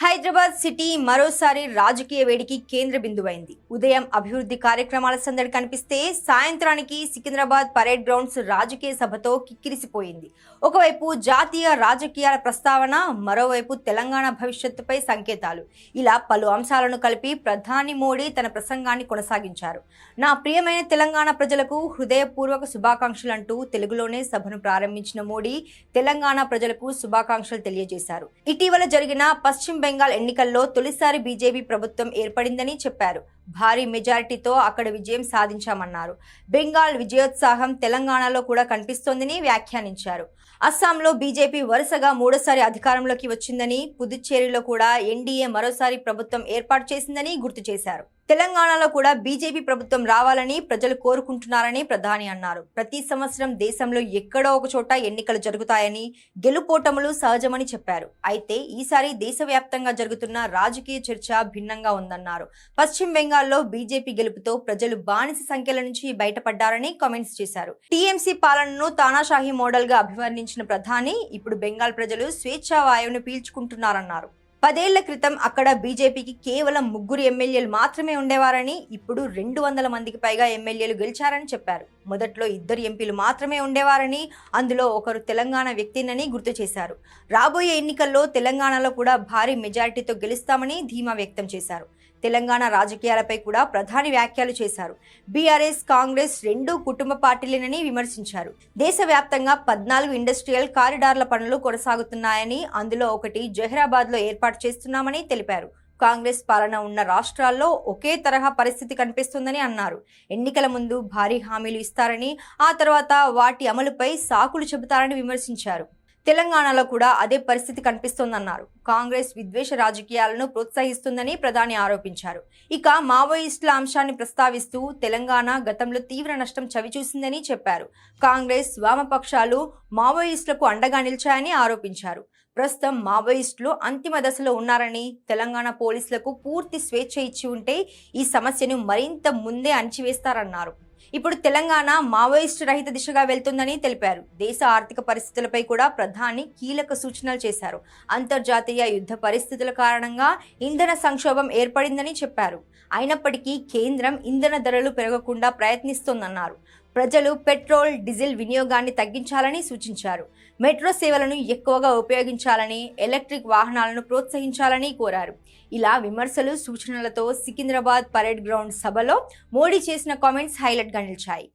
Hyderabad city మరోసారి రాజకీయ వేడికి కేంద్ర బిందువైంది. ఉదయం అభివృద్ధి కార్యక్రమాల సందడి కనిపిస్తే సాయంత్రానికి సికింద్రాబాద్ పరేడ్ గ్రౌండ్స్ రాజకీయ సభతో కిక్కిరిసిపోయింది. ఒకవైపు జాతీయ రాజకీయాల ప్రస్తావన, మరోవైపు తెలంగాణ భవిష్యత్తుపై సంకేతాలు. ఇలా పలు అంశాలను కలిపి ప్రధాని మోడీ తన ప్రసంగాన్ని కొనసాగించారు. నా ప్రియమైన తెలంగాణ ప్రజలకు హృదయపూర్వక శుభాకాంక్షలు అంటూ తెలుగులోనే సభను ప్రారంభించిన మోడీ తెలంగాణ ప్రజలకు శుభాకాంక్షలు తెలియజేశారు. ఇటీవల జరిగిన పశ్చిమ బెంగాల్ ఎన్నికల్లో తొలిసారి బీజేపీ ప్రభుత్వం ఏర్పడిందని చెప్పారు. భారీ మెజారిటీతో అక్కడ విజయం సాధించామన్నారు. బెంగాల్ విజయోత్సాహం తెలంగాణలో కూడా కనిపిస్తోందని వ్యాఖ్యానించారు. అస్సాంలో బీజేపీ వరుసగా మూడోసారి అధికారంలోకి వచ్చిందని, పుదుచ్చేరిలో కూడా ఎన్డీఏ మరోసారి ప్రభుత్వం ఏర్పాటు చేసిందని గుర్తు చేశారు. తెలంగాణలో కూడా బీజేపీ ప్రభుత్వం రావాలని ప్రజలు కోరుకుంటున్నారని ప్రధాని అన్నారు. ప్రతి సంవత్సరం దేశంలో ఎక్కడో ఒక చోట ఎన్నికలు జరుగుతాయని, గెలుపోటములు సహజమని చెప్పారు. అయితే ఈసారి దేశవ్యాప్తంగా జరుగుతున్న రాజకీయ చర్చ భిన్నంగా ఉందన్నారు. పశ్చిమ బెంగాల్లో బీజేపీ గెలుపుతో ప్రజలు బానిస సంఖ్యల నుంచి బయటపడ్డారని కామెంట్స్ చేశారు. టీఎంసీ పాలనను తానాషాహీ మోడల్ గా అభివర్ణించిన ప్రధాని ఇప్పుడు బెంగాల్ ప్రజలు స్వేచ్ఛా వాయువును పీల్చుకుంటున్నారన్నారు. 10 ఏళ్ల క్రితం అక్కడ బీజేపీకి కేవలం 3 ఎమ్మెల్యేలు మాత్రమే ఉండేవారని, ఇప్పుడు 200 మందికి పైగా ఎమ్మెల్యేలు గెలిచారని చెప్పారు. మొదట్లో 2 ఎంపీలు మాత్రమే ఉండేవారని, అందులో ఒకరు తెలంగాణ వ్యక్తినని గుర్తు చేశారు. రాబోయే ఎన్నికల్లో తెలంగాణలో కూడా భారీ మెజారిటీతో గెలుస్తామని ధీమా వ్యక్తం చేశారు. తెలంగాణ రాజకీయాలపై కూడా ప్రధాని వ్యాఖ్యలు చేశారు. బీఆర్ఎస్, కాంగ్రెస్ రెండూ కుటుంబ పార్టీలేనని విమర్శించారు. దేశవ్యాప్తంగా 14 ఇండస్ట్రియల్ కారిడార్ల పనులు కొనసాగుతున్నాయని, అందులో ఒకటి జహీరాబాద్లో ఏర్పాటు చేస్తున్నామని తెలిపారు. కాంగ్రెస్ పాలన ఉన్న రాష్ట్రాల్లో ఒకే తరహా పరిస్థితి కనిపిస్తుందని అన్నారు. ఎన్నికల ముందు భారీ హామీలు ఇస్తారని, ఆ తర్వాత వాటి అమలుపై సాకులు చెబుతారని విమర్శించారు. తెలంగాణలో కూడా అదే పరిస్థితి కనిపిస్తోందన్నారు. కాంగ్రెస్ విద్వేష రాజకీయాలను ప్రోత్సహిస్తుందని ప్రధాని ఆరోపించారు. ఇక మావోయిస్టుల అంశాన్ని ప్రస్తావిస్తూ తెలంగాణ గతంలో తీవ్ర నష్టం చవిచూసిందని చెప్పారు. కాంగ్రెస్, వామపక్షాలు మావోయిస్టులకు అండగా నిలిచాయని ఆరోపించారు. ప్రస్తుతం మావోయిస్టులు అంతిమ దశలో ఉన్నారని, తెలంగాణ పోలీసులకు పూర్తి స్వేచ్ఛ ఇచ్చి ఉంటే ఈ సమస్యను మరింత ముందే అణచివేస్తారన్నారు. ఇప్పుడు తెలంగాణ మావోయిస్టు రహిత దిశగా వెళ్తుందని తెలిపారు. దేశ ఆర్థిక పరిస్థితులపై కూడా ప్రధాని కీలక సూచనలు చేశారు. అంతర్జాతీయ యుద్ధ పరిస్థితుల కారణంగా ఇంధన సంక్షోభం ఏర్పడిందని చెప్పారు. అయినప్పటికీ కేంద్రం ఇంధన ధరలు పెరగకుండా ప్రయత్నిస్తోందన్నారు. ప్రజలు పెట్రోల్, డీజిల్ వినియోగాన్ని తగ్గించాలని సూచించారు. మెట్రో సేవలను ఎక్కువగా ఉపయోగించాలని, ఎలక్ట్రిక్ వాహనాలను ప్రోత్సహించాలని కోరారు. ఇలా విమర్శలు, సూచనలతో సికింద్రాబాద్ పరేడ్ గ్రౌండ్ సభలో మోడీ చేసిన కామెంట్స్ హైలైట్గా నిలిచాయి.